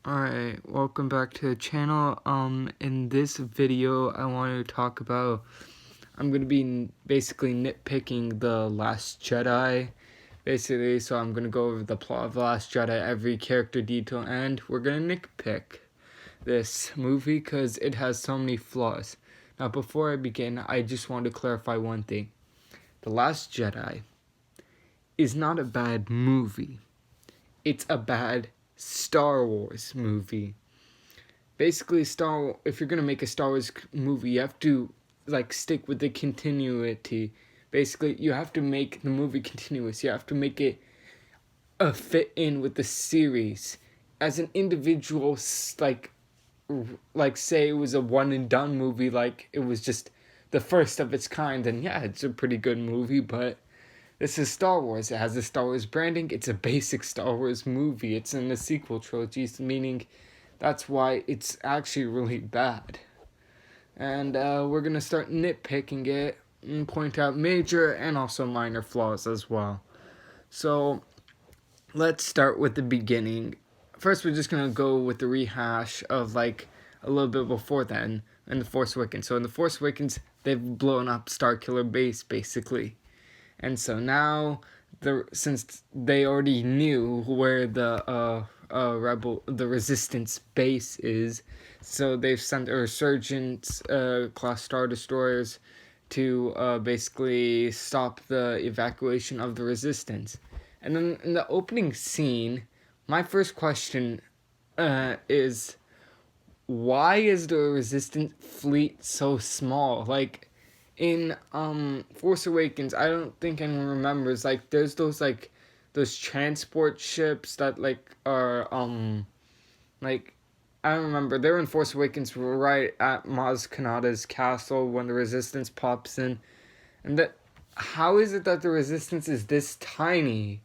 Alright, welcome back to the channel. In this video, I want to talk about, I'm going to be basically nitpicking The Last Jedi, basically, so I'm going to go over the plot of The Last Jedi, every character detail, and we're going to nitpick this movie because it has so many flaws. Now, before I begin, I just want to clarify one thing. The Last Jedi is not a bad movie. It's a bad Star Wars movie. Basically, if you're gonna make a Star Wars movie, you have to stick with the continuity. Basically, you have to make the movie continuous. You have to make it fit in with the series. As an individual, say it was a one and done movie, like it was just the first of its kind, then yeah, it's a pretty good movie, but this is Star Wars. It has the Star Wars branding. It's a basic Star Wars movie. It's in the sequel trilogy, meaning that's why it's actually really bad. And we're going to start nitpicking it and point out major and also minor flaws as well. So let's start with the beginning. First, we're just going to go with the rehash of a little bit before then in The Force Awakens. So in The Force Awakens, they've blown up Starkiller Base, basically. And so now, since they already knew where the Resistance base is, so they've sent a Resurgence class Star Destroyers to basically stop the evacuation of the Resistance. And then in the opening scene, my first question is, why is the Resistance fleet so small? In Force Awakens, I don't think anyone remembers, there's those transport ships that are I don't remember, they're in Force Awakens right at Maz Kanata's castle when the Resistance pops in. And how is it that the Resistance is this tiny?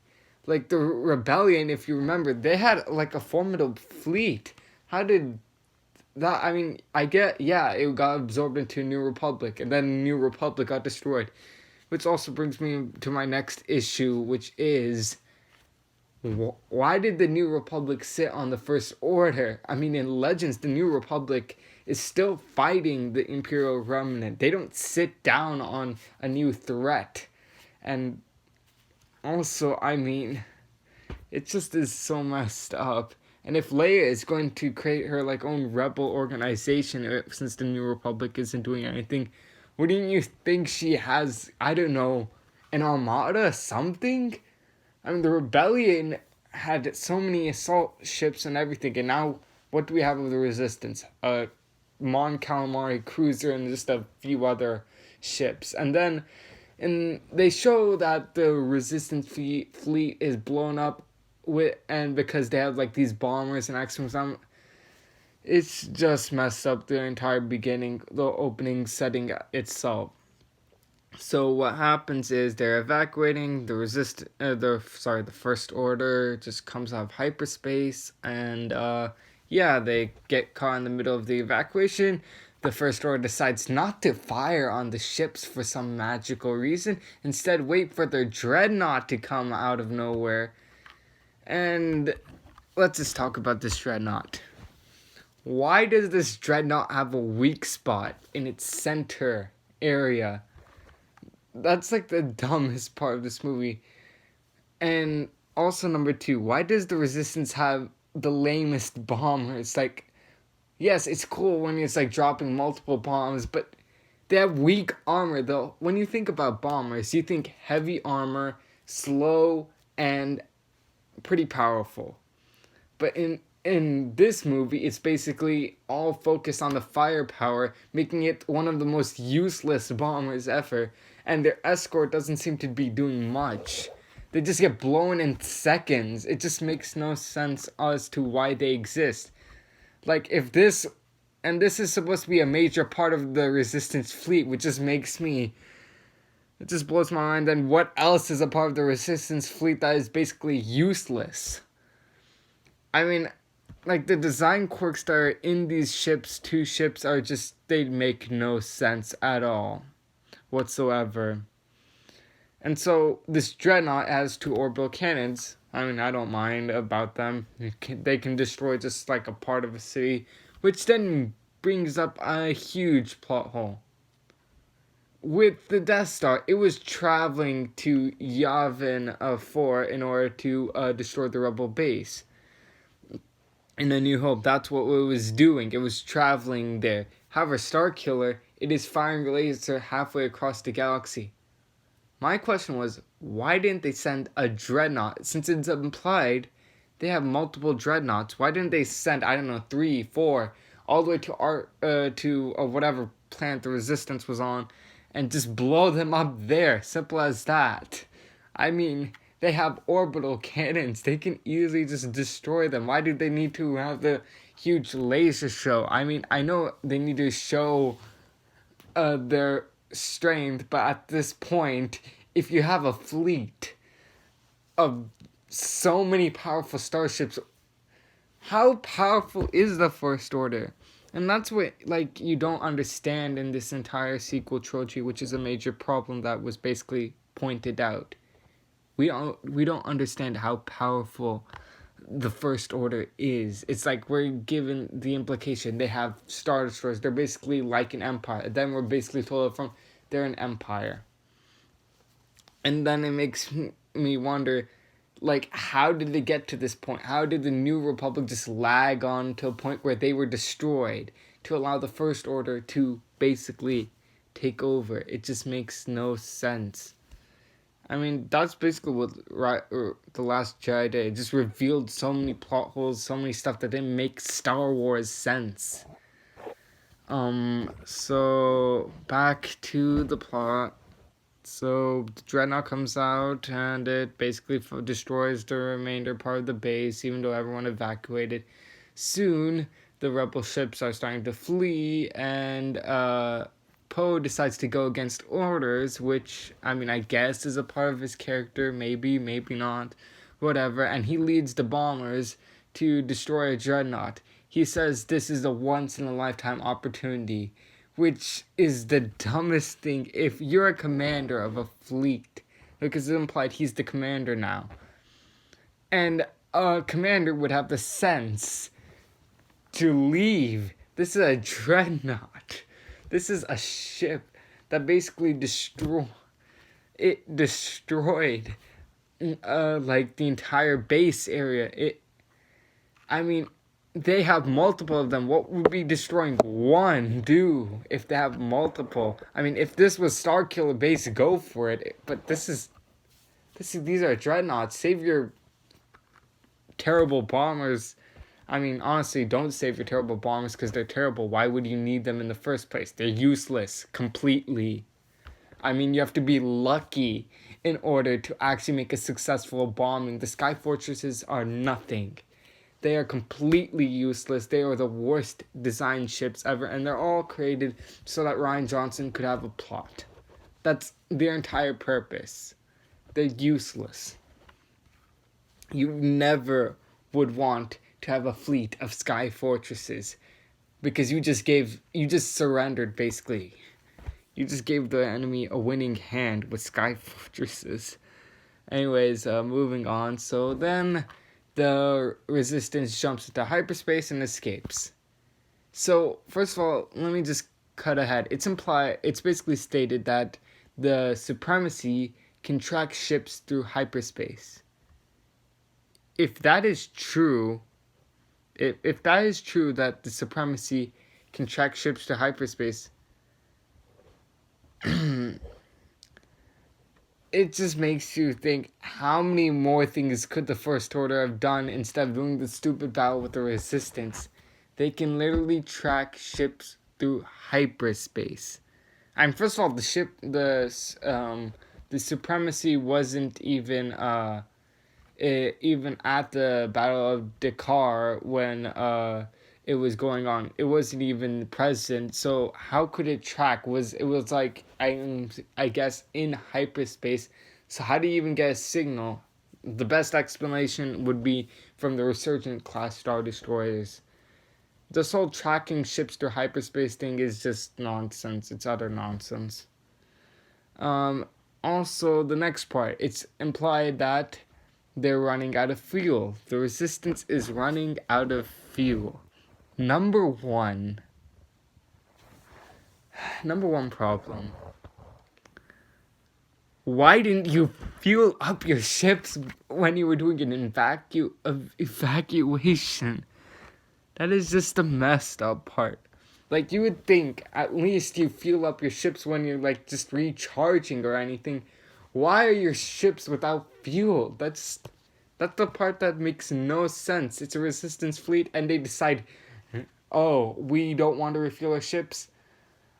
The Rebellion, if you remember, they had a formidable fleet. How did that, I get, yeah, it got absorbed into New Republic, and then New Republic got destroyed. Which also brings me to my next issue, which is, why did the New Republic sit on the First Order? In Legends, the New Republic is still fighting the Imperial Remnant. They don't sit down on a new threat. And also, it just is so messed up. And if Leia is going to create her own rebel organization, since the New Republic isn't doing anything, wouldn't you think she has, I don't know, an armada, something? The Rebellion had so many assault ships and everything, and now what do we have of the Resistance? A Mon Calamari cruiser and just a few other ships. And then they show that the Resistance fleet is blown up and because they have these bombers and X-Wings, it's just messed up the entire beginning, the opening setting itself. So what happens is they're evacuating the First Order just comes out of hyperspace, and they get caught in the middle of the evacuation. The First Order decides not to fire on the ships for some magical reason, instead wait for their dreadnought to come out of nowhere. And let's just talk about this dreadnought. Why does this dreadnought have a weak spot in its center area? That's the dumbest part of this movie. And also number 2, why does the Resistance have the lamest bombers? Yes, it's cool when it's dropping multiple bombs, but they have weak armor though. When you think about bombers, you think heavy armor, slow, and pretty powerful. But in this movie, it's basically all focused on the firepower, making it one of the most useless bombers ever. And their escort doesn't seem to be doing much. They just get blown in seconds. It just makes no sense as to why they exist. If this is supposed to be a major part of the Resistance fleet, which just it just blows my mind. Then what else is a part of the Resistance fleet that is basically useless? The design quirks that are in these two ships are just, they make no sense at all whatsoever. And so this dreadnought has 2 orbital cannons, I mean, I don't mind about them. They can destroy just like a part of a city, which then brings up a huge plot hole. With the Death Star, it was traveling to Yavin 4 in order to destroy the Rebel base. In A New Hope, that's what it was doing. It was traveling there. However, Starkiller, it is firing laser halfway across the galaxy. My question was, why didn't they send a dreadnought? Since it's implied they have multiple dreadnoughts, why didn't they send, I don't know, 3, 4, all the way to whatever planet the Resistance was on, and just blow them up there? Simple as that. I mean, they have orbital cannons. They can easily just destroy them. Why do they need to have the huge laser show? I mean, I know they need to show their strength, but at this point, if you have a fleet of so many powerful starships, how powerful is the First Order? And that's what like you don't understand in this entire sequel trilogy, which is a major problem that was basically pointed out. We don't understand how powerful the First Order is. It's like we're given the implication they have Star Destroyers. They're basically like an empire. Then we're basically told from they're an empire. And then it makes me wonder, like, how did they get to this point? How did the New Republic just lag on to a point where they were destroyed to allow the First Order to basically take over? It just makes no sense. I mean, that's basically what The Last Jedi did. It just revealed so many plot holes, so many stuff that didn't make Star Wars sense. So back to the plot. So the Dreadnought comes out and it basically destroys the remainder part of the base, even though everyone evacuated. Soon, the rebel ships are starting to flee, and Poe decides to go against orders, which, I mean, I guess is a part of his character, maybe, maybe not, whatever, and he leads the bombers to destroy a Dreadnought. He says this is a once-in-a-lifetime opportunity, which is the dumbest thing. If you're a commander of a fleet, because it's implied he's the commander now, and a commander would have the sense to leave. This is a Dreadnought. This is a ship that basically destroyed like the entire base area. I mean, they have multiple of them. What would be destroying one do if they have multiple? I mean, if this was Starkiller base, go for it. But these are Dreadnoughts. Save your terrible bombers. I mean, honestly, don't save your terrible bombers because they're terrible. Why would you need them in the first place? They're useless completely. I mean, you have to be lucky in order to actually make a successful bombing. The Sky Fortresses are nothing. They are completely useless. They are the worst designed ships ever, and they're all created so that Rian Johnson could have a plot. That's their entire purpose. They're useless. You never would want to have a fleet of Sky Fortresses because you just surrendered basically. You just gave the enemy a winning hand with Sky Fortresses. Anyways, moving on. So then the Resistance jumps into hyperspace and escapes. So, first of all, let me just cut ahead. It's basically stated that the Supremacy can track ships through hyperspace. If that is true, if that is true that the Supremacy can track ships to hyperspace, it just makes you think, how many more things could the First Order have done instead of doing the stupid battle with the Resistance? They can literally track ships through hyperspace. And first of all, the Supremacy wasn't even even at the Battle of Dakar when it was going on. It wasn't even present. So how could it track? It was like I guess in hyperspace. So how do you even get a signal? The best explanation would be from the Resurgent class Star Destroyers. This whole tracking ships through hyperspace thing is just nonsense. It's utter nonsense. Also, the next part, it's implied that they're running out of fuel. The Resistance is running out of fuel. Number one problem. Why didn't you fuel up your ships when you were doing an evacuation? That is just the messed up part. Like, you would think at least you fuel up your ships when you're, like, just recharging or anything. Why are your ships without fuel? That's the part that makes no sense. It's a Resistance fleet and they decide, oh, we don't want to refuel our ships.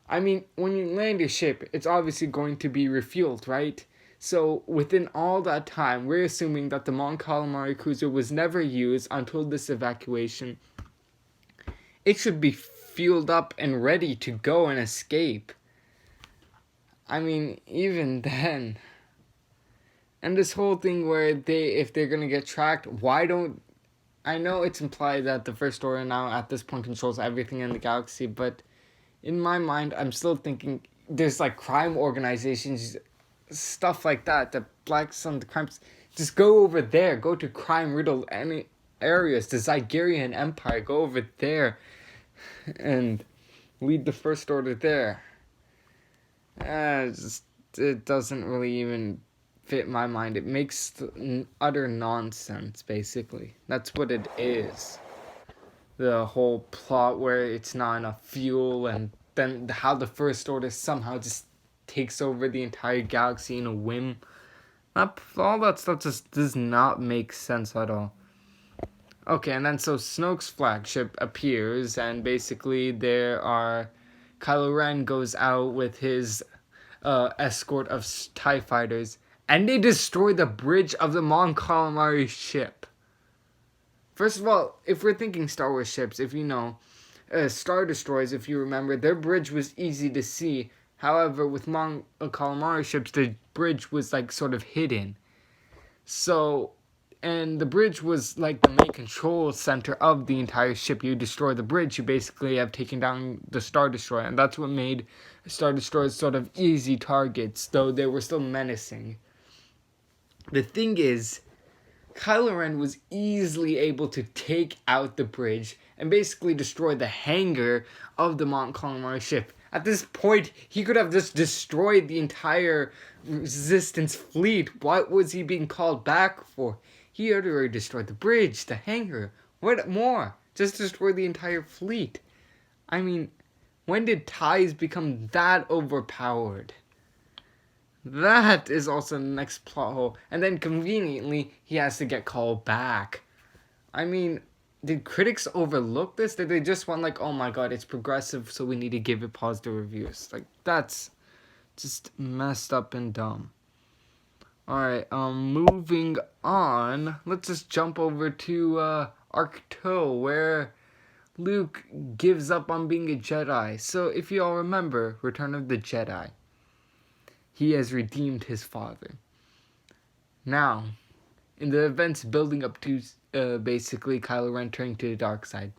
I mean, when you land your ship, it's obviously going to be refueled, right? So, within all that time, we're assuming that the Mon Calamari cruiser was never used until this evacuation. It should be fueled up and ready to go and escape. I mean, even then. And this whole thing where if they're gonna get tracked, why don't... I know it's implied that the First Order now at this point controls everything in the galaxy, but in my mind, I'm still thinking there's like crime organizations, stuff like that, the Black Sun, the crimes. Just go over there, go to crime-riddled any areas, the Zygerian Empire, go over there and lead the First Order there. It doesn't really even fit my mind. It makes utter nonsense, basically. That's what it is. The whole plot where it's not enough fuel, and then how the First Order somehow just takes over the entire galaxy in a whim. All that stuff just does not make sense at all. Okay, and then so Snoke's flagship appears, and basically Kylo Ren goes out with his escort of TIE fighters, and they destroy the bridge of the Mon Calamari ship. First of all, if we're thinking Star Wars ships, if you know, Star Destroyers, if you remember, their bridge was easy to see. However, with Mon Calamari ships, the bridge was like sort of hidden. So, and the bridge was like the main control center of the entire ship. You destroy the bridge, you basically have taken down the Star Destroyer, and that's what made Star Destroyers sort of easy targets, though they were still menacing. The thing is, Kylo Ren was easily able to take out the bridge and basically destroy the hangar of the Mon Calamari ship. At this point, he could have just destroyed the entire Resistance fleet. What was he being called back for? He had already destroyed the bridge, the hangar. What more? Just destroy the entire fleet. I mean, when did TIEs become that overpowered? That is also the next plot hole. And then conveniently, he has to get called back. I mean, did critics overlook this? Did they just want like, oh my god, it's progressive, so we need to give it positive reviews? Like, that's just messed up and dumb. Alright, moving on. Let's just jump over to Arcto, where Luke gives up on being a Jedi. So, if you all remember, Return of the Jedi, he has redeemed his father. Now, in the events building up to basically Kylo Ren turning to the dark side,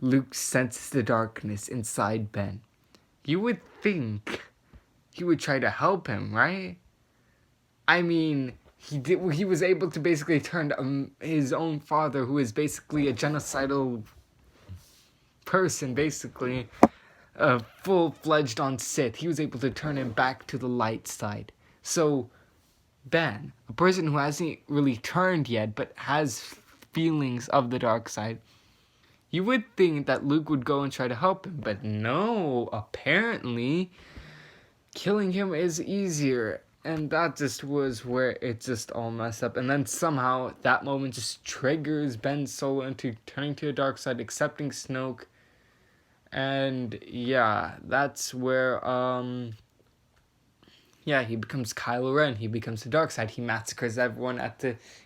Luke senses the darkness inside Ben. You would think he would try to help him, right? I mean, he was able to basically turn his own father, who is basically a genocidal person, basically, full-fledged on Sith. He was able to turn him back to the light side. So, Ben, a person who hasn't really turned yet, but has feelings of the dark side, you would think that Luke would go and try to help him, but no, apparently, killing him is easier. And that just was where it just all messed up. And then somehow that moment just triggers Ben Solo into turning to the dark side, accepting Snoke. And yeah, that's where he becomes Kylo Ren. He becomes the dark side. He massacres everyone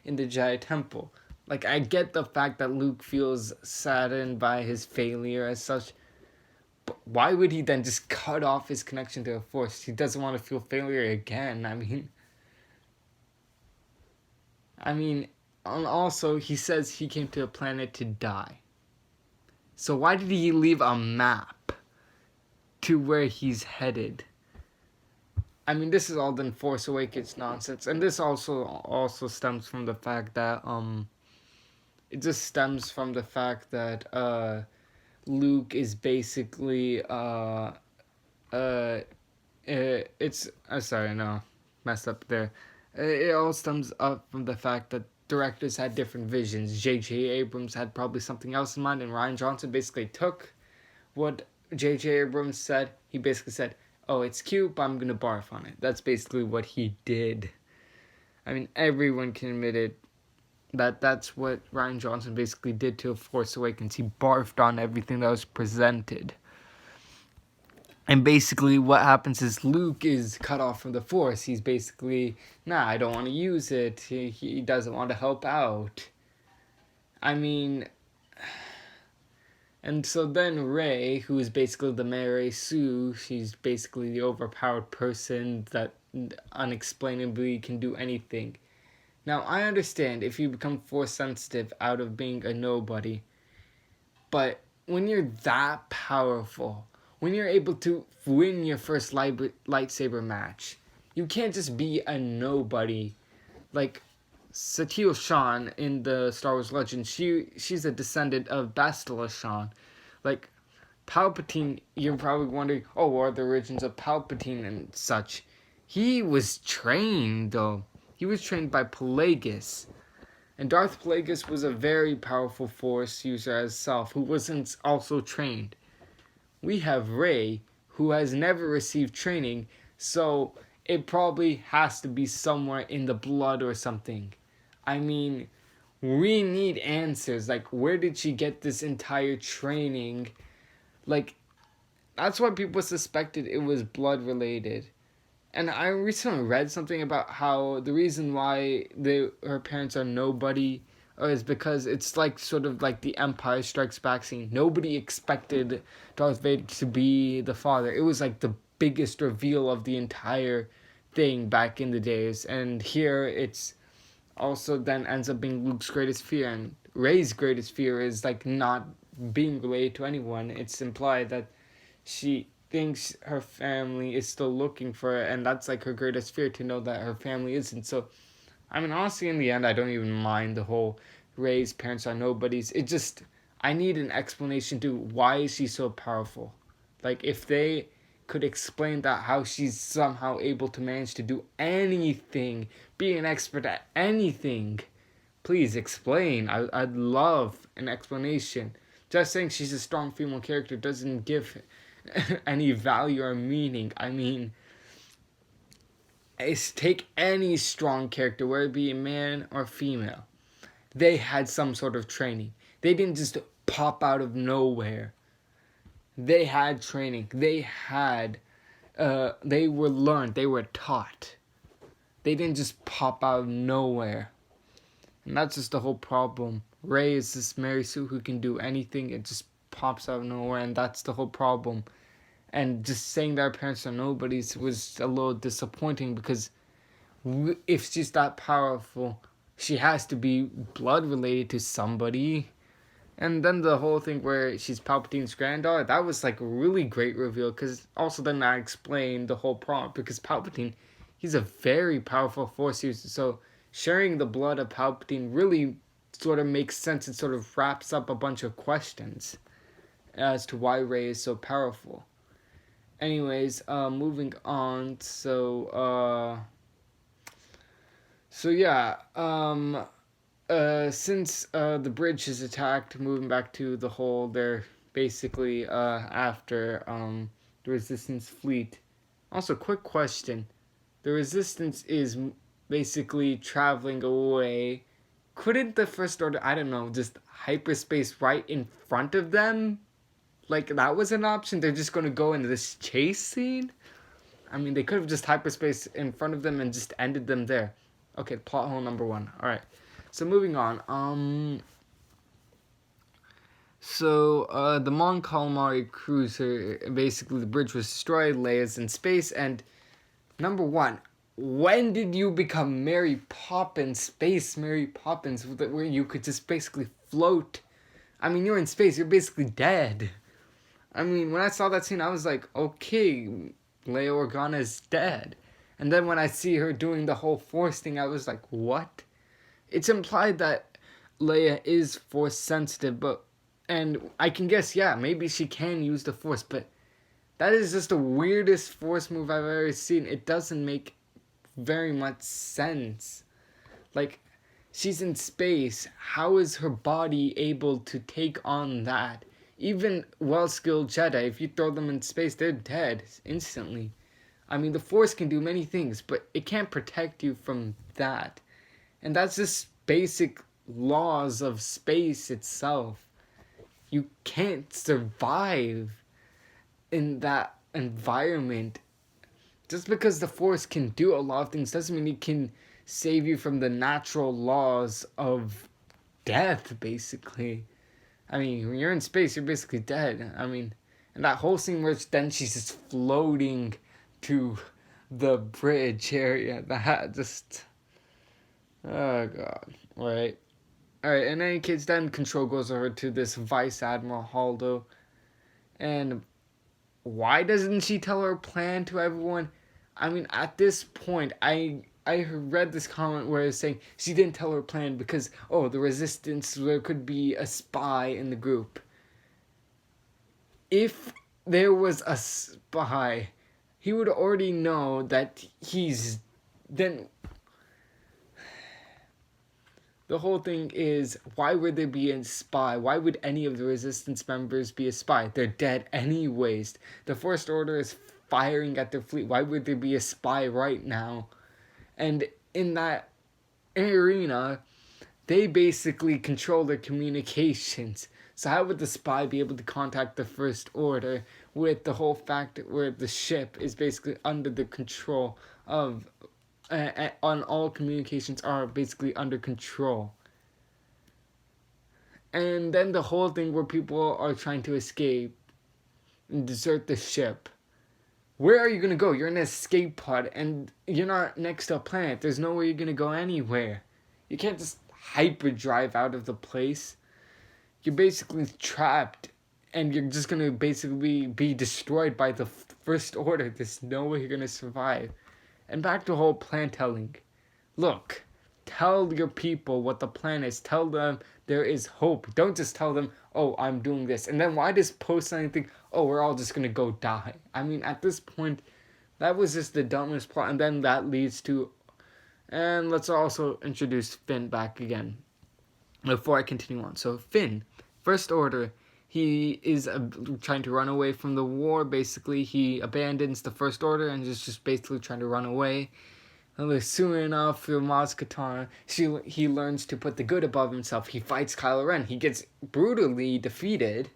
in the Jedi Temple. Like, I get the fact that Luke feels saddened by his failure as such. But why would he then just cut off his connection to the Force? He doesn't want to feel failure again. I mean, and also he says he came to a planet to die. So why did he leave a map to where he's headed? I mean, this is all then Force Awakens nonsense, and this also stems from the fact that it just stems from the fact that Luke is basically it's sorry, no, messed up there. It all stems up from the fact that directors had different visions. J.J. Abrams had probably something else in mind, and Rian Johnson basically took what J.J. Abrams said. He basically said, "Oh, it's cute, but I'm gonna barf on it." That's basically what he did. I mean, everyone can admit it. That's what Rian Johnson basically did to Force Awakens. He barfed on everything that was presented. And basically what happens is Luke is cut off from the Force. He's basically, nah, I don't want to use it. He doesn't want to help out. I mean, and so then Rey, who is basically the Mary Sue, she's basically the overpowered person that unexplainably can do anything. Now, I understand if you become Force sensitive out of being a nobody, but when you're that powerful, when you're able to win your first lightsaber match, you can't just be a nobody. Like Satele Shan in the Star Wars Legends, she's a descendant of Bastila Shan. Like Palpatine, you're probably wondering, oh, what are the origins of Palpatine and such? He was trained, though. He was trained by Plagueis. And Darth Plagueis was a very powerful Force user as self, who wasn't also trained. We have Rey, who has never received training, so it probably has to be somewhere in the blood or something. I mean, we need answers. Like, where did she get this entire training? Like, that's why people suspected it was blood related. And I recently read something about how the reason why her parents are nobody is because it's like sort of like the Empire Strikes Back scene. Nobody expected Darth Vader to be the father. It was like the biggest reveal of the entire thing back in the days. And here it's also then ends up being Luke's greatest fear. And Rey's greatest fear is like not being related to anyone. It's implied that she thinks her family is still looking for her, and that's like her greatest fear, to know that her family isn't. So I mean, honestly, in the end, I don't even mind the whole Rey's parents are nobodies. It just, I need an explanation to why is she so powerful. Like, if they could explain that, how she's somehow able to manage to do anything, be an expert at anything, please explain. I'd love an explanation. Just saying she's a strong female character doesn't give any value or meaning. I mean, take any strong character, whether it be a man or female. They had some sort of training. They didn't just pop out of nowhere. They had training. They were learned. They were taught. They didn't just pop out of nowhere. And that's just the whole problem. Rey is this Mary Sue who can do anything. It just pops out of nowhere, and that's the whole problem. And just saying that her parents are nobodies was a little disappointing, because if she's that powerful, she has to be blood related to somebody. And then the whole thing where she's Palpatine's granddaughter, that was like a really great reveal, because also then I explained the whole problem, because Palpatine, he's a very powerful Force user, so sharing the blood of Palpatine really sort of makes sense. It sort of wraps up a bunch of questions as to why Rey is so powerful. Anyways, moving on, so yeah, since the bridge is attacked, moving back to the hole, they're basically, after, the Resistance fleet. Also, quick question, the Resistance is basically traveling away. Couldn't the First Order, I don't know, just hyperspace right in front of them? Like, that was an option? They're just going to go into this chase scene? I mean, they could have just hyperspace in front of them and just ended them there. Okay, plot hole number 1. Alright. So, moving on. So, the Mon Calamari cruiser, basically the bridge was destroyed, Leia's in space, and number 1, when did you become Mary Poppins, Space Mary Poppins, where you could just basically float? I mean, you're in space, you're basically dead. I mean, when I saw that scene, I was like, okay, Leia Organa is dead. And then when I see her doing the whole Force thing, I was like, what? It's implied that Leia is Force sensitive, but, and I can guess, yeah, maybe she can use the Force, but that is just the weirdest Force move I've ever seen. It doesn't make very much sense. Like, she's in space. How is her body able to take on that? Even well-skilled Jedi, if you throw them in space, they're dead instantly. I mean, the Force can do many things, but it can't protect you from that. And that's just basic laws of space itself. You can't survive in that environment. Just because the Force can do a lot of things doesn't mean it can save you from the natural laws of death, basically. I mean, when you're in space, you're basically dead. I mean, and that whole scene where then she's just floating to the bridge area, that just... Oh, God. Alright. Alright, in any case, then Control goes over to this Vice Admiral Haldo. And why doesn't she tell her plan to everyone? I mean, at this point, I read this comment where it's saying she didn't tell her plan because, oh, the Resistance, there could be a spy in the group. If there was a spy, he would already know that he's... Then... The whole thing is, why would there be a spy? Why would any of the Resistance members be a spy? They're dead anyways. The First Order is firing at their fleet. Why would there be a spy right now? And in that arena, they basically control their communications. So how would the spy be able to contact the First Order with the whole fact where the ship is basically under the control of... on all communications are basically under control. And then the whole thing where people are trying to escape and desert the ship. Where are you going to go? You're in an escape pod and you're not next to a planet. There's no way you're going to go anywhere. You can't just hyperdrive out of the place. You're basically trapped and you're just going to basically be destroyed by the First Order. There's no way you're going to survive. And back to the whole plan telling. Look, tell your people what the plan is. Tell them there is hope. Don't just tell them, oh, I'm doing this. And then why just post anything, oh, we're all just going to go die. I mean, at this point, that was just the dumbest plot. And then that leads to... And let's also introduce Finn back again before I continue on. So Finn, First Order... He is trying to run away from the war, basically. He abandons the First Order and is just basically trying to run away. And soon enough, through Maz Kanata, he learns to put the good above himself. He fights Kylo Ren. He gets brutally defeated,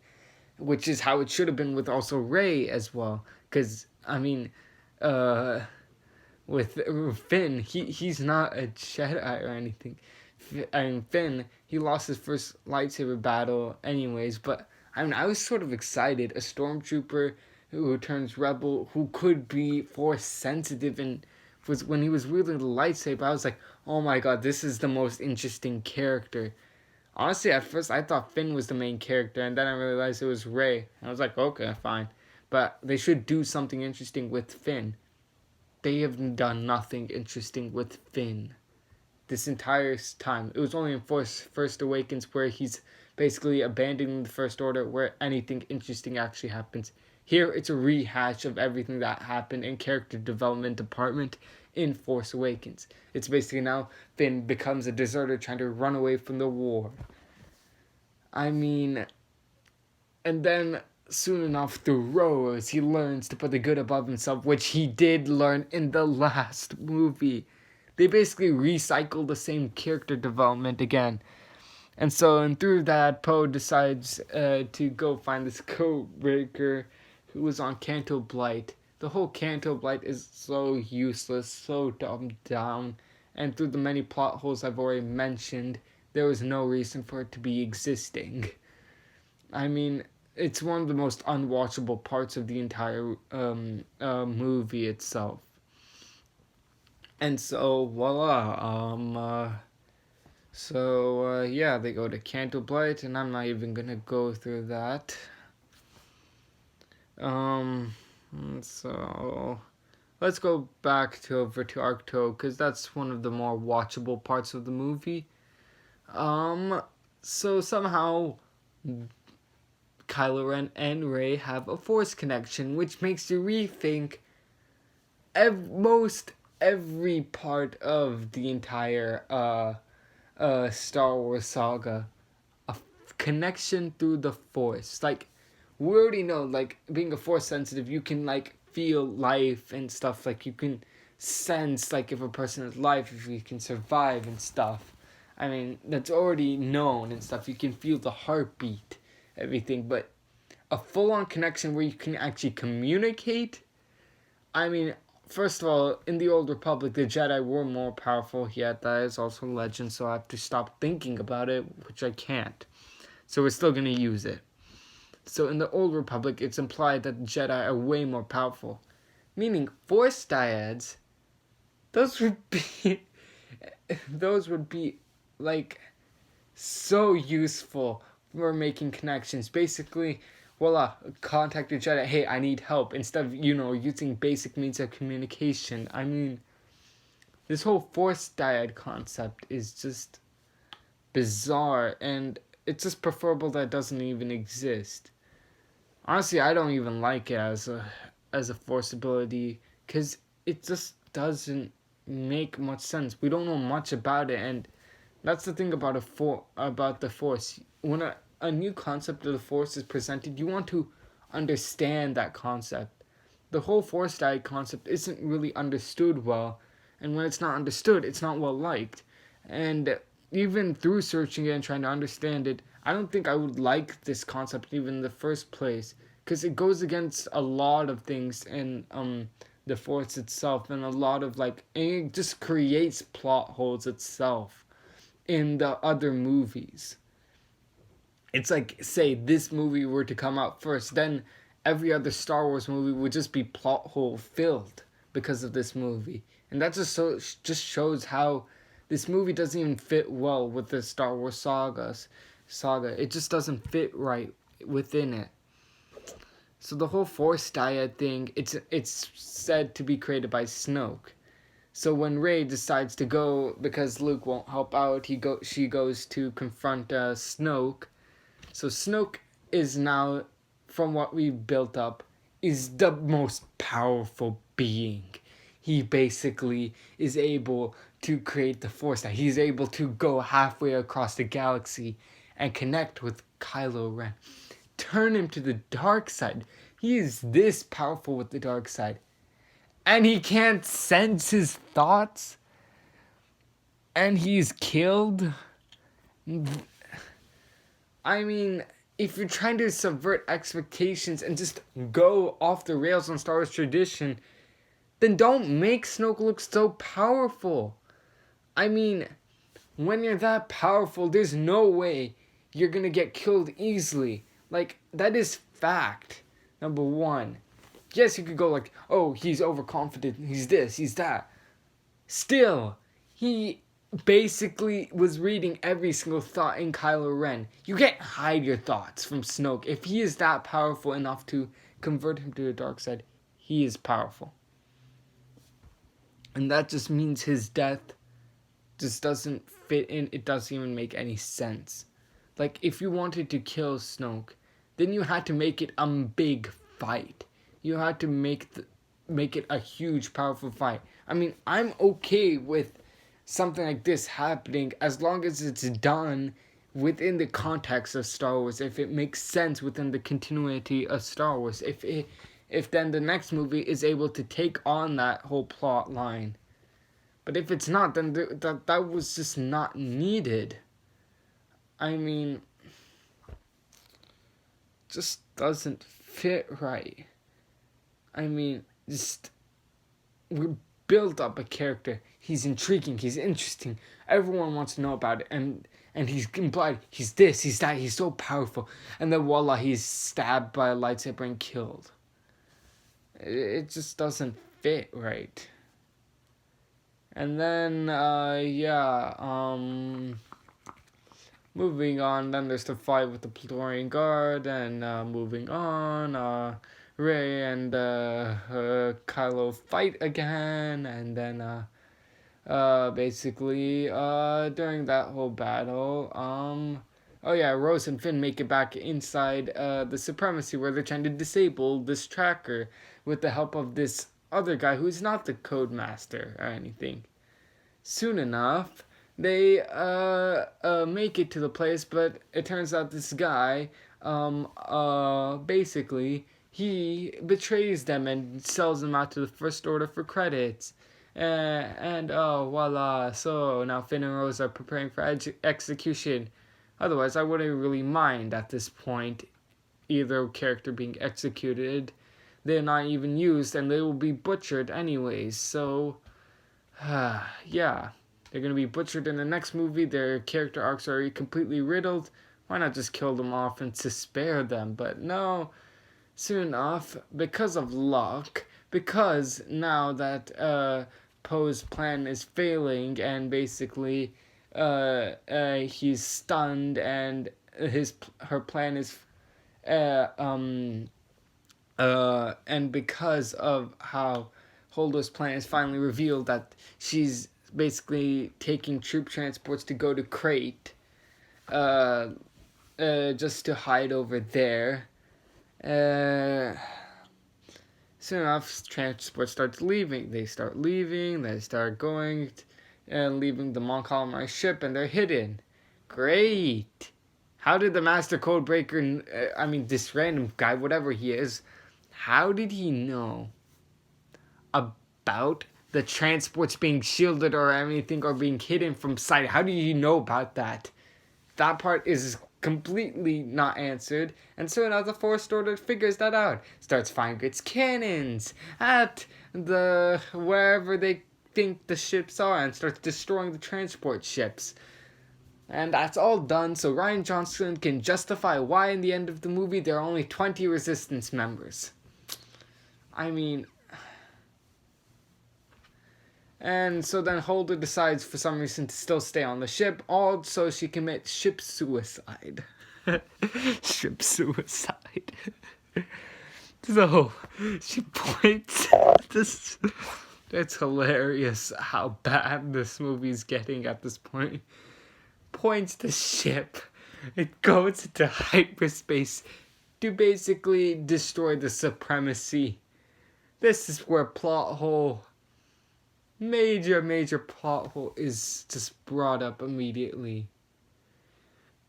which is how it should have been with also Rey as well. Because, I mean, with Finn, he's not a Jedi or anything. I mean, Finn, he lost his first lightsaber battle anyways, but... I mean, I was sort of excited. A stormtrooper who turns rebel, who could be Force sensitive, and was when he was wielding the lightsaber, I was like, oh my god, this is the most interesting character. Honestly, at first I thought Finn was the main character, and then I realized it was Rey. And I was like, okay, fine. But they should do something interesting with Finn. They have done nothing interesting with Finn this entire time. It was only in First Awakens where he's basically abandoning the First Order, where anything interesting actually happens. Here, it's a rehash of everything that happened in character development department in Force Awakens. It's basically now Finn becomes a deserter trying to run away from the war. I mean, and then soon enough through Rose, he learns to put the good above himself, which he did learn in the last movie. They basically recycle the same character development again. And so, and through that, Poe decides to go find this codebreaker who was on Canto Blight. The whole Canto Blight is so useless, so dumbed down, and through the many plot holes I've already mentioned, there was no reason for it to be existing. I mean, it's one of the most unwatchable parts of the entire movie itself. And so, voila, yeah, they go to Canto Blight, and I'm not even gonna go through that. So, let's go back to over to Arcto, because that's one of the more watchable parts of the movie. So somehow Kylo Ren and Rey have a Force connection, which makes you rethink most every part of the entire Star Wars saga. A connection through the Force. Like, we already know, like, being a Force sensitive, you can, like, feel life and stuff. Like, you can sense, like, if a person is alive, if you can survive and stuff. I mean, that's already known and stuff. You can feel the heartbeat, everything. But a full-on connection where you can actually communicate, I mean, first of all, in the Old Republic, the Jedi were more powerful, yet that is also legend, so I have to stop thinking about it, which I can't. So we're still going to use it. So in the Old Republic, it's implied that the Jedi are way more powerful. Meaning, Force dyads, those would be, like, so useful for making connections. Basically, voila, contact a Jedi, hey, I need help, instead of, using basic means of communication. I mean, this whole Force dyad concept is just bizarre, and it's just preferable that it doesn't even exist. Honestly, I don't even like it as a Force ability, because it just doesn't make much sense. We don't know much about it, and that's the thing about the Force. When a new concept of the Force is presented, you want to understand that concept. The whole Force dyad concept isn't really understood well, and when it's not understood, it's not well liked. And even through searching it and trying to understand it, I don't think I would like this concept even in the first place, because it goes against a lot of things in the Force itself, and a lot of and it just creates plot holes itself in the other movies. It's like, say this movie were to come out first, then every other Star Wars movie would just be plot hole filled because of this movie. And that just shows how this movie doesn't even fit well with the Star Wars saga. It just doesn't fit right within it. So the whole Force dyad thing, it's said to be created by Snoke. So when Rey decides to go because Luke won't help out, she goes to confront Snoke. So Snoke is now, from what we've built up, is the most powerful being. He basically is able to create the Force. He's able to go halfway across the galaxy and connect with Kylo Ren. Turn him to the dark side. He is this powerful with the dark side. And he can't sense his thoughts. And he's killed. I mean, if you're trying to subvert expectations and just go off the rails on Star Wars tradition, then don't make Snoke look so powerful. I mean, when you're that powerful, there's no way you're gonna get killed easily. Like, that is fact. Number one. Yes, you could go like, oh, he's overconfident, he's this, he's that. Still, he basically was reading every single thought in Kylo Ren. You can't hide your thoughts from Snoke. If he is that powerful enough to convert him to the dark side, he is powerful. And that just means his death just doesn't fit in. It doesn't even make any sense. Like, if you wanted to kill Snoke, then you had to make it a big fight. You had to make it a huge, powerful fight. I mean, I'm okay with something like this happening as long as it's done within the context of Star Wars. If it makes sense within the continuity of Star Wars. If then the next movie is able to take on that whole plot line. But if it's not, then that was just not needed. I mean, just doesn't fit right. I mean, we build up a character. He's intriguing, he's interesting. Everyone wants to know about it, and he's implied, he's this, he's that, he's so powerful. And then voila, he's stabbed by a lightsaber and killed. It just doesn't fit right. And then, moving on, then there's the fight with the Praetorian Guard, and moving on, Rey and Kylo fight again, and then basically during that whole battle, oh yeah, Rose and Finn make it back inside the Supremacy where they're trying to disable this tracker with the help of this other guy who's not the Codemaster or anything. Soon enough, they make it to the place, but it turns out this guy, basically, he betrays them and sells them out to the First Order for credits. And oh, voila. So now Finn and Rose are preparing for execution. Otherwise, I wouldn't really mind at this point either character being executed. They're not even used and they will be butchered anyways. So, yeah. They're going to be butchered in the next movie. Their character arcs are completely riddled. Why not just kill them off and to spare them? But no, soon enough, because of luck, because now that Poe's plan is failing and basically he's stunned and her plan is and because of how Holdo's plan is finally revealed that she's basically taking troop transports to go to Crate just to hide over there. Soon enough, transport starts leaving. They start leaving. They start going and leaving the Mon Calamari ship, and they're hidden. Great. How did the Master Codebreaker, this random guy, whatever he is, how did he know about the transports being shielded or anything or being hidden from sight? How did he know about that? That part is completely not answered, and so now the First Order figures that out. Starts firing its cannons at the wherever they think the ships are and starts destroying the transport ships. And that's all done so Rian Johnson can justify why in the end of the movie there are only 20 Resistance members. And so then Holdo decides for some reason to still stay on the ship, all so she commits ship suicide. Ship suicide. So she points this. It's hilarious how bad this movie's getting at this point. Points the ship. It goes into hyperspace to basically destroy the Supremacy. This is where major plot hole is just brought up immediately.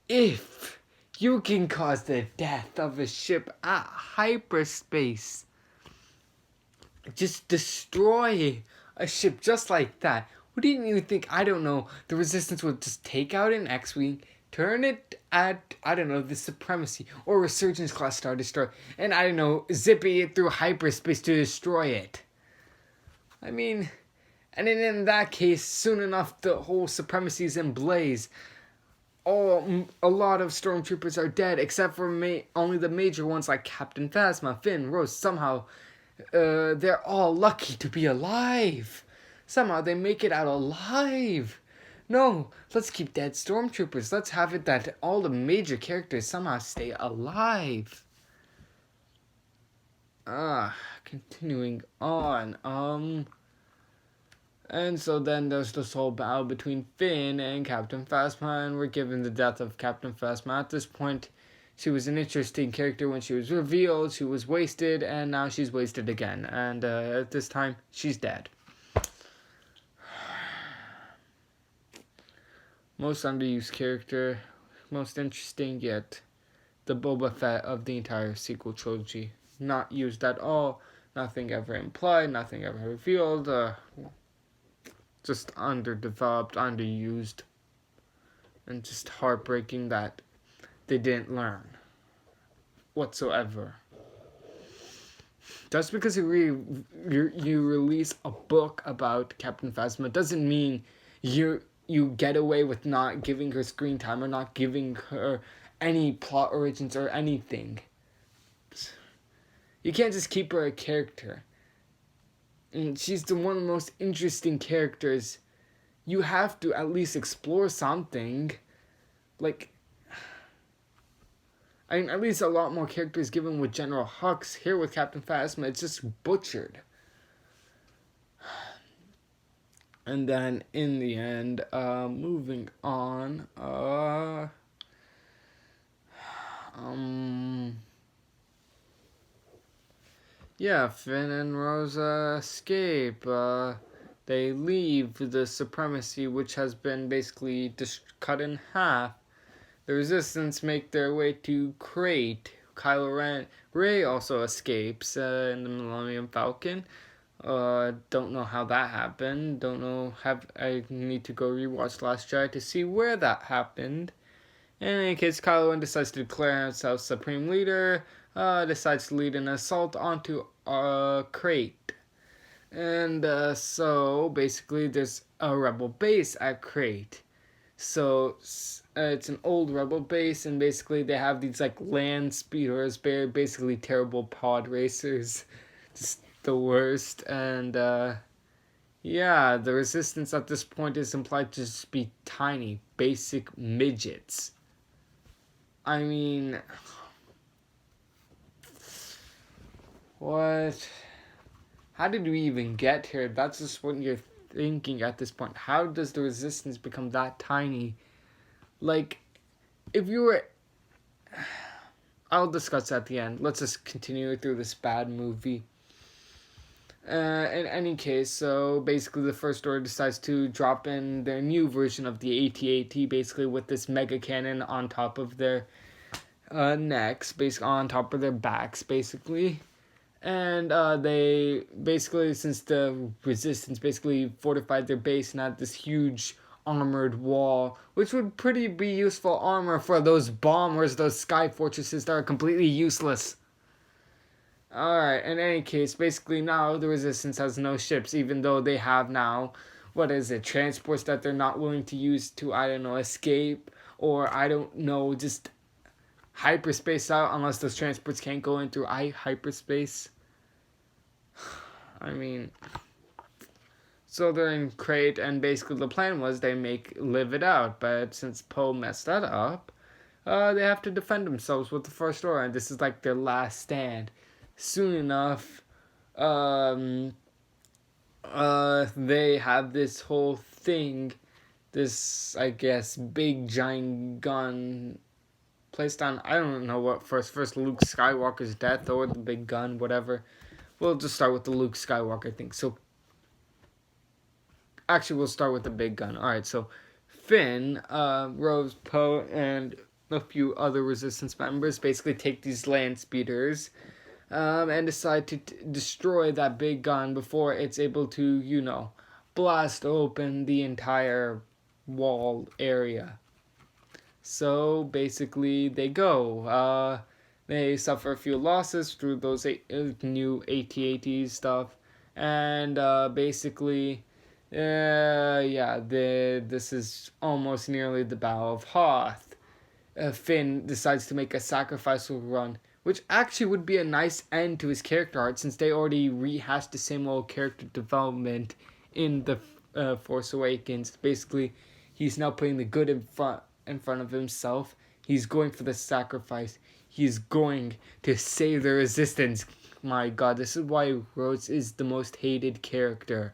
If you can cause the death of a ship at hyperspace, just destroy a ship just like that, wouldn't you think, the Resistance would just take out an X-Wing, turn it at, the Supremacy or Resurgence class Star Destroyer, and zipping it through hyperspace to destroy it? And then in that case, soon enough, the whole Supremacy is in blaze. A lot of stormtroopers are dead, except for only the major ones like Captain Phasma, Finn, Rose. Somehow, they're all lucky to be alive. Somehow they make it out alive. No, let's keep dead stormtroopers. Let's have it that all the major characters somehow stay alive. Continuing on, and so then there's this whole battle between Finn and Captain Phasma, and we're given the death of Captain Phasma. At this point, she was an interesting character when she was revealed. She was wasted, and now she's wasted again. And at this time, she's dead. Most underused character, most interesting yet the Boba Fett of the entire sequel trilogy. Not used at all, nothing ever implied, nothing ever revealed, just underdeveloped, underused, and just heartbreaking that they didn't learn whatsoever. Just because you release a book about Captain Phasma doesn't mean you get away with not giving her screen time or not giving her any plot origins or anything. You can't just keep her a character. And she's one of the most interesting characters. You have to at least explore something. I mean, at least a lot more characters given with General Hux. Here with Captain Phasma, it's just butchered. And then in the end, moving on, yeah, Finn and Rose escape. They leave the supremacy, which has been basically just cut in half. The Resistance make their way to Crate. Kylo Ren also escapes in the Millennium Falcon. Don't know how that happened. Don't know. I need to go rewatch Last Jedi to see where that happened. In any case, Kylo Ren decides to declare himself Supreme Leader. Decides to lead an assault onto Crate. And so basically, there's a rebel base at Crate. So it's an old rebel base, and basically they have these like land speeders, basically terrible pod racers, just the worst. And yeah, the Resistance at this point is implied to just be tiny, basic midgets. I mean, what? How did we even get here? That's just what you're thinking at this point. How does the Resistance become that tiny? Like, if you were... I'll discuss at the end. Let's just continue through this bad movie. In any case, so basically the First Order decides to drop in their new version of the AT-AT, basically with this mega cannon on top of their necks, basically on top of their backs, basically. And they basically, since the Resistance basically fortified their base and had this huge armored wall, which would pretty be useful armor for those bombers, those sky fortresses that are completely useless. Alright, in any case, basically now the Resistance has no ships, even though they have now, transports that they're not willing to use to, escape, or just hyperspace out, unless those transports can't go in through hyperspace. I mean, so they're in Crate, and basically the plan was they live it out, but since Poe messed that up, they have to defend themselves with the First Order, and this is like their last stand. Soon enough, they have this whole thing, this, I guess, big giant gun placed on, I don't know what first Luke Skywalker's death or the big gun, whatever. We'll just start with the Luke Skywalker thing. So, actually, we'll start with the big gun. Alright, so Finn, Rose, Poe, and a few other Resistance members basically take these land speeders and decide to destroy that big gun before it's able to, blast open the entire wall area. So basically, they go. They suffer a few losses through those new AT-AT stuff, and basically, this is almost nearly the Battle of Hoth. Finn decides to make a sacrificial run, which actually would be a nice end to his character arc, since they already rehashed the same old character development in the Force Awakens. Basically, he's now putting the good in front of himself. He's going for the sacrifice. He's going to save the Resistance. My god, this is why Rose is the most hated character,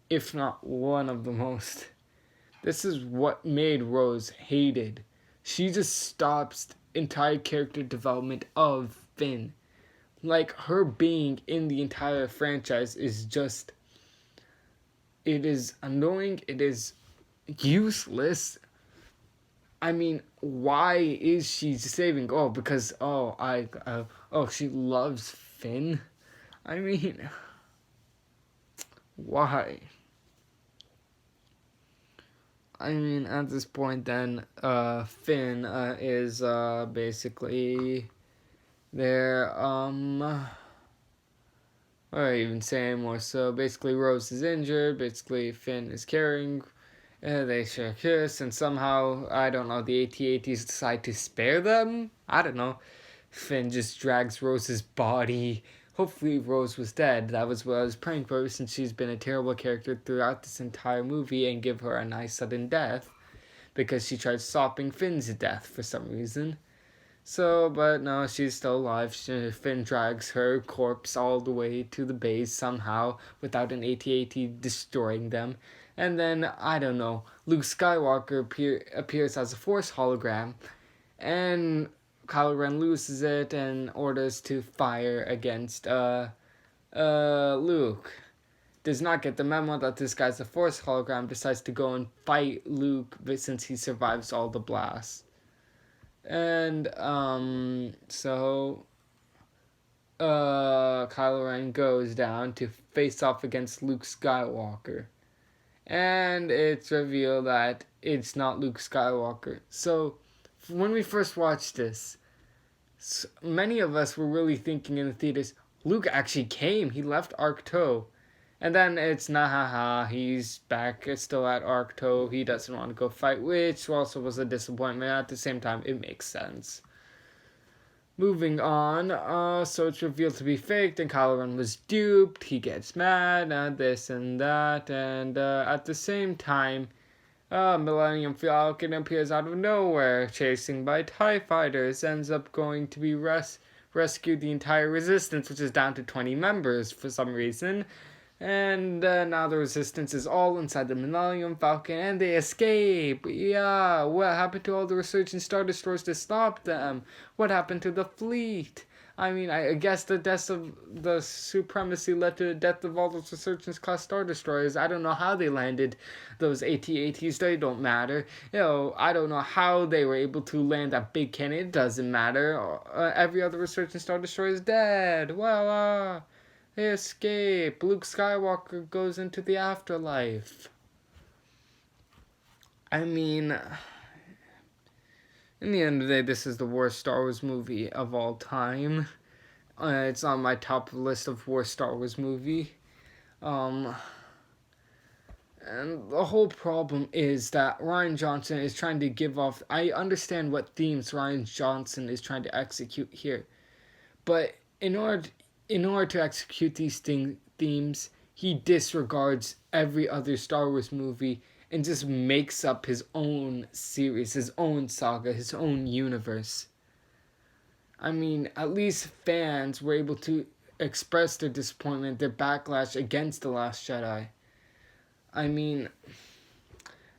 if not one of the most. This is what made Rose hated. She just stops entire character development of Finn. Like, her being in the entire franchise is just... it is annoying. It is useless. I mean, why is she saving? Oh, because she loves Finn. I mean, why? I mean, at this point, then Finn is basically there. What do I even say anymore? So basically, Rose is injured. Basically, Finn is carrying. They share a kiss, and somehow, I don't know, the AT-ATs decide to spare them? I don't know. Finn just drags Rose's body. Hopefully Rose was dead. That was what I was praying for, since she's been a terrible character throughout this entire movie, and give her a nice sudden death, because she tried stopping Finn's death for some reason. So, but no, she's still alive. Finn drags her corpse all the way to the base somehow without an AT-AT destroying them. And then, I don't know, Luke Skywalker appears as a Force hologram, and Kylo Ren loses it and orders to fire against, Luke. Does not get the memo that this guy's a Force hologram, decides to go and fight Luke since he survives all the blasts. And so Kylo Ren goes down to face off against Luke Skywalker, and it's revealed that it's not Luke Skywalker. So when we first watched this, many of us were really thinking in the theaters, Luke actually came. He left Arcto. And then it's nah ha ha, he's back still at Arcto, he doesn't want to go fight, which also was a disappointment. At the same time, it makes sense. Moving on, so it's revealed to be faked, and Kylo Ren was duped, he gets mad, this and that, and at the same time, Millennium Falcon appears out of nowhere, chasing by TIE fighters, ends up going to be rescue the entire Resistance, which is down to 20 members for some reason. And now the Resistance is all inside the Millennium Falcon, and they escape. Yeah, what happened to all the resurgent Star Destroyers to stop them? What happened to the fleet? I mean, I guess the death of the Supremacy led to the death of all those Resurgence class Star Destroyers. I don't know how they landed those AT-ATs. They don't matter. I don't know how they were able to land that big cannon. It doesn't matter. Every other Resurgent Star Destroyer is dead. Well, they escape. Luke Skywalker goes into the afterlife. I mean, in the end of the day, this is the worst Star Wars movie of all time. It's on my top list of worst Star Wars movie. And the whole problem is that Rian Johnson is trying to give off... I understand what themes Rian Johnson is trying to execute here. But in order to execute these themes, he disregards every other Star Wars movie and just makes up his own series, his own saga, his own universe. I mean, at least fans were able to express their disappointment, their backlash against The Last Jedi. I mean,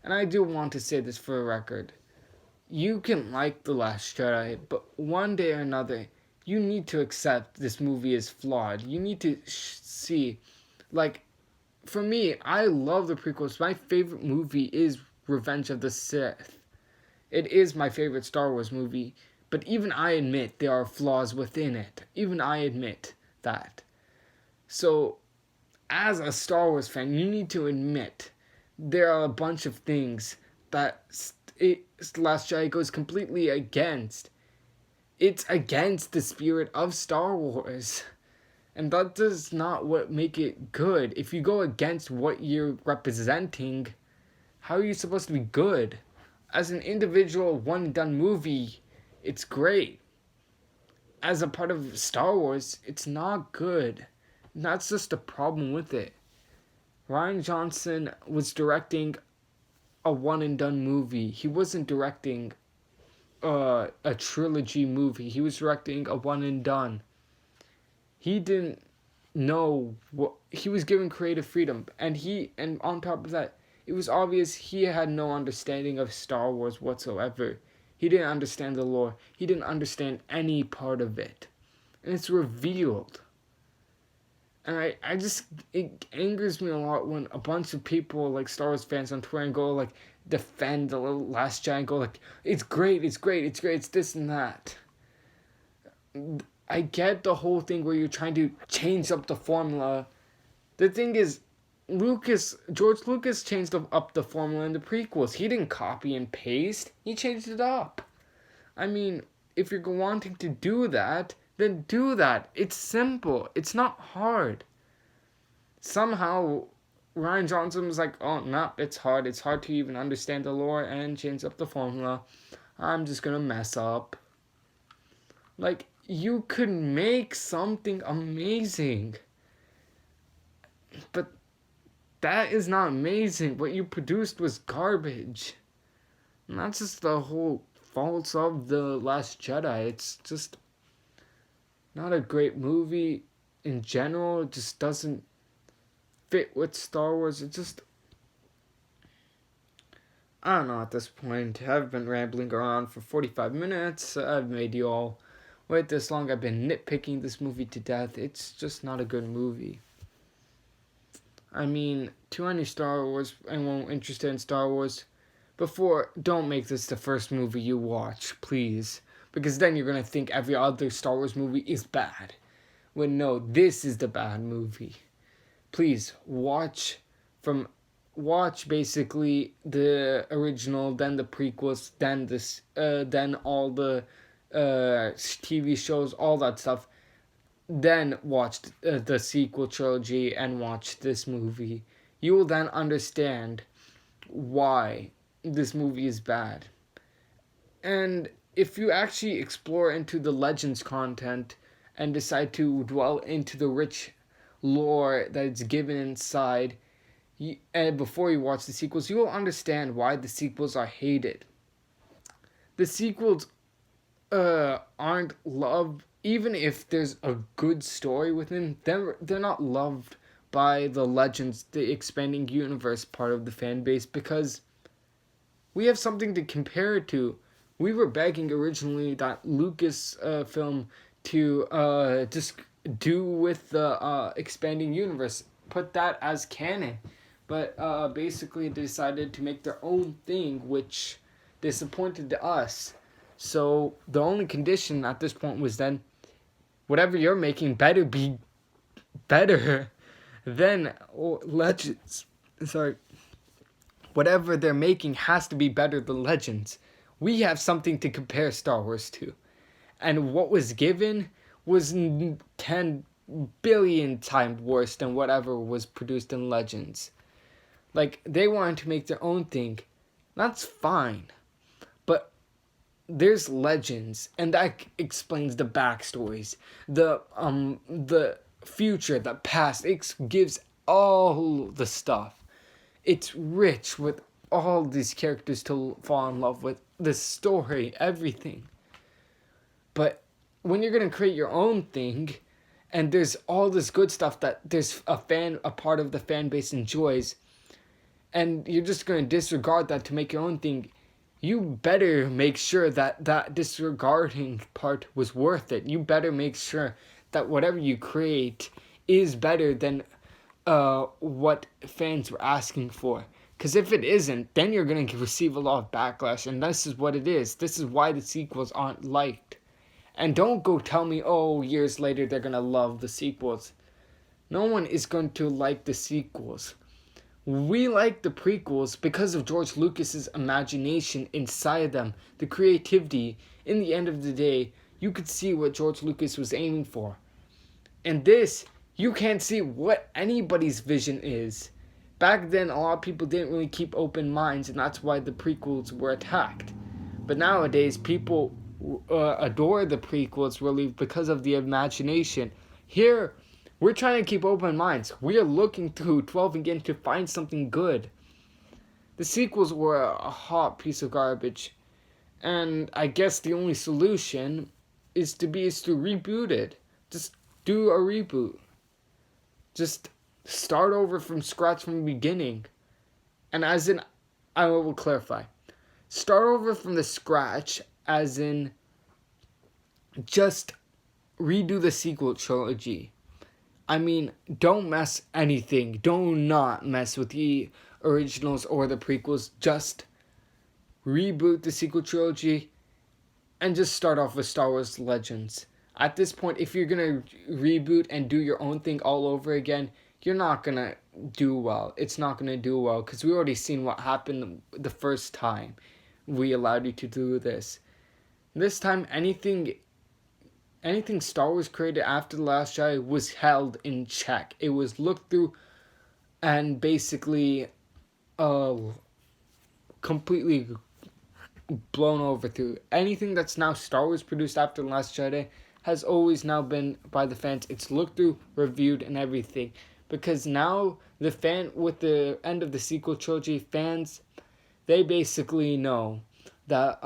and I do want to say this for a record. You can like The Last Jedi, but one day or another, you need to accept this movie is flawed. You need to see, like, for me, I love the prequels. My favorite movie is Revenge of the Sith. It is my favorite Star Wars movie, but even I admit there are flaws within it. Even I admit that. So, as a Star Wars fan, you need to admit there are a bunch of things that Last Jedi goes completely against. It's against the spirit of Star Wars. And that does not make it good. If you go against what you're representing, how are you supposed to be good? As an individual one-and-done movie, it's great. As a part of Star Wars, it's not good. And that's just the problem with it. Rian Johnson was directing a one-and-done movie. He wasn't directing a trilogy movie. He was directing a one-and-done. He didn't know what he was given creative freedom, and on top of that, it was obvious he had no understanding of Star Wars whatsoever. He didn't understand the lore. He didn't understand any part of it, and it's revealed. And it angers me a lot when a bunch of people, like Star Wars fans on Twitter, go like defend the Last Jedi, and go like, it's great, it's this and that. I get the whole thing where you're trying to change up the formula. The thing is, George Lucas changed up the formula in the prequels. He didn't copy and paste. He changed it up. I mean, if you're wanting to do that, then do that. It's simple. It's not hard. Somehow, Rian Johnson was like, oh, no, it's hard. It's hard to even understand the lore and change up the formula. I'm just gonna mess up. Like, you could make something amazing. But that is not amazing. What you produced was garbage. And that's just the whole faults of The Last Jedi. It's just not a great movie in general. It just doesn't fit with Star Wars. It just, I don't know at this point. I've been rambling around for 45 minutes. I've made you all wait this long. I've been nitpicking this movie to death. It's just not a good movie. I mean, to any Star Wars, anyone interested in Star Wars, don't make this the first movie you watch, please. Because then you're going to think every other Star Wars movie is bad. When no, this is the bad movie. Please, watch basically the original, then the prequels, then all the TV shows, all that stuff. Then watch the sequel trilogy and watch this movie. You will then understand why this movie is bad. And if you actually explore into the Legends content and decide to dwell into the rich lore that's given inside, and before you watch the sequels, you will understand why the sequels are hated. The sequels aren't loved, even if there's a good story within them. They're not loved by the Legends, the expanding universe part of the fan base, because we have something to compare it to. We were begging originally that Lucas film to just do with the expanding universe, put that as canon. But basically they decided to make their own thing, which disappointed us. So the only condition at this point was then, whatever you're making better be better than Legends. Sorry. Whatever they're making has to be better than Legends. We have something to compare Star Wars to. And what was given was 10 billion times worse than whatever was produced in Legends. Like, they wanted to make their own thing. That's fine. But there's Legends, and that explains the backstories, the future, the past. It gives all the stuff. It's rich with all these characters to fall in love with, the story, everything. But when you're going to create your own thing, and there's all this good stuff that there's a part of the fan base enjoys, and you're just going to disregard that to make your own thing, you better make sure that disregarding part was worth it. You better make sure that whatever you create is better than what fans were asking for. Because if it isn't, then you're going to receive a lot of backlash, and this is what it is. This is why the sequels aren't liked. And don't go tell me, years later they're going to love the sequels. No one is going to like the sequels. We like the prequels because of George Lucas's imagination inside them, the creativity. In the end of the day, you could see what George Lucas was aiming for. And this, you can't see what anybody's vision is. Back then, a lot of people didn't really keep open minds, and that's why the prequels were attacked. But nowadays, people adore the prequels really because of the imagination. Here, we're trying to keep open minds. We are looking through 12 again to find something good. The sequels were a hot piece of garbage. And I guess the only solution is to reboot it. Just do a reboot. Just start over from scratch from the beginning. And as in, I will clarify. Start over from the scratch as in just redo the sequel trilogy. I mean, don't mess anything. Do not mess with the originals or the prequels. Just reboot the sequel trilogy and just start off with Star Wars Legends. At this point, if you're going to reboot and do your own thing all over again, you're not going to do well. It's not going to do well because we already seen what happened the first time we allowed you to do this. This time, anything Star Wars created after The Last Jedi was held in check. It was looked through and basically completely blown over through. Anything that's now Star Wars produced after The Last Jedi has always now been by the fans. It's looked through, reviewed, and everything. Because now with the end of the sequel trilogy, fans, they basically know that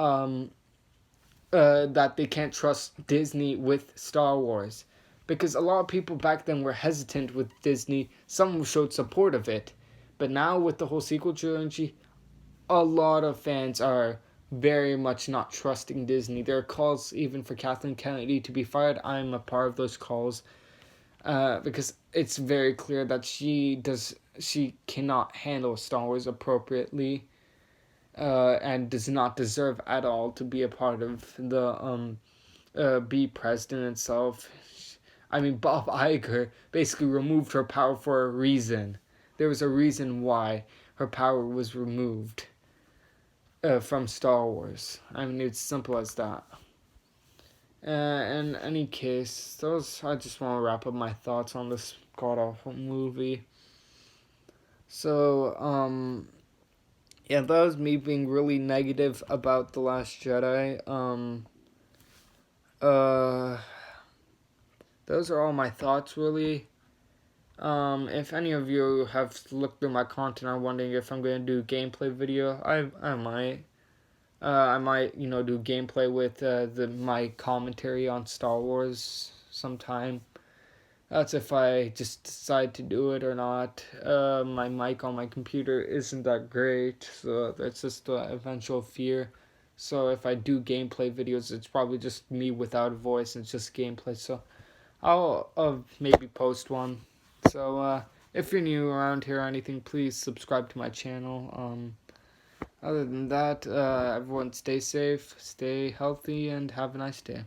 that they can't trust Disney with Star Wars. Because a lot of people back then were hesitant with Disney. Some showed support of it. But now with the whole sequel trilogy, a lot of fans are very much not trusting Disney. There are calls even for Kathleen Kennedy to be fired. I'm a part of those calls because it's very clear that she cannot handle Star Wars appropriately and does not deserve at all to be a part of the be president itself. I mean, Bob Iger basically removed her power for a reason. There was a reason why her power was removed from Star Wars. I mean, it's simple as that. In any case, I just want to wrap up my thoughts on this god awful movie. So, yeah, that was me being really negative about The Last Jedi. Those are all my thoughts, really. If any of you have looked through my content, are wondering if I'm going to do gameplay video, I might. I might, do gameplay with my commentary on Star Wars sometime. That's if I just decide to do it or not. My mic on my computer isn't that great, so that's just the eventual fear. So if I do gameplay videos, it's probably just me without a voice and it's just gameplay. So I'll maybe post one. So if you're new around here or anything, please subscribe to my channel. Other than that, everyone stay safe, stay healthy, and have a nice day.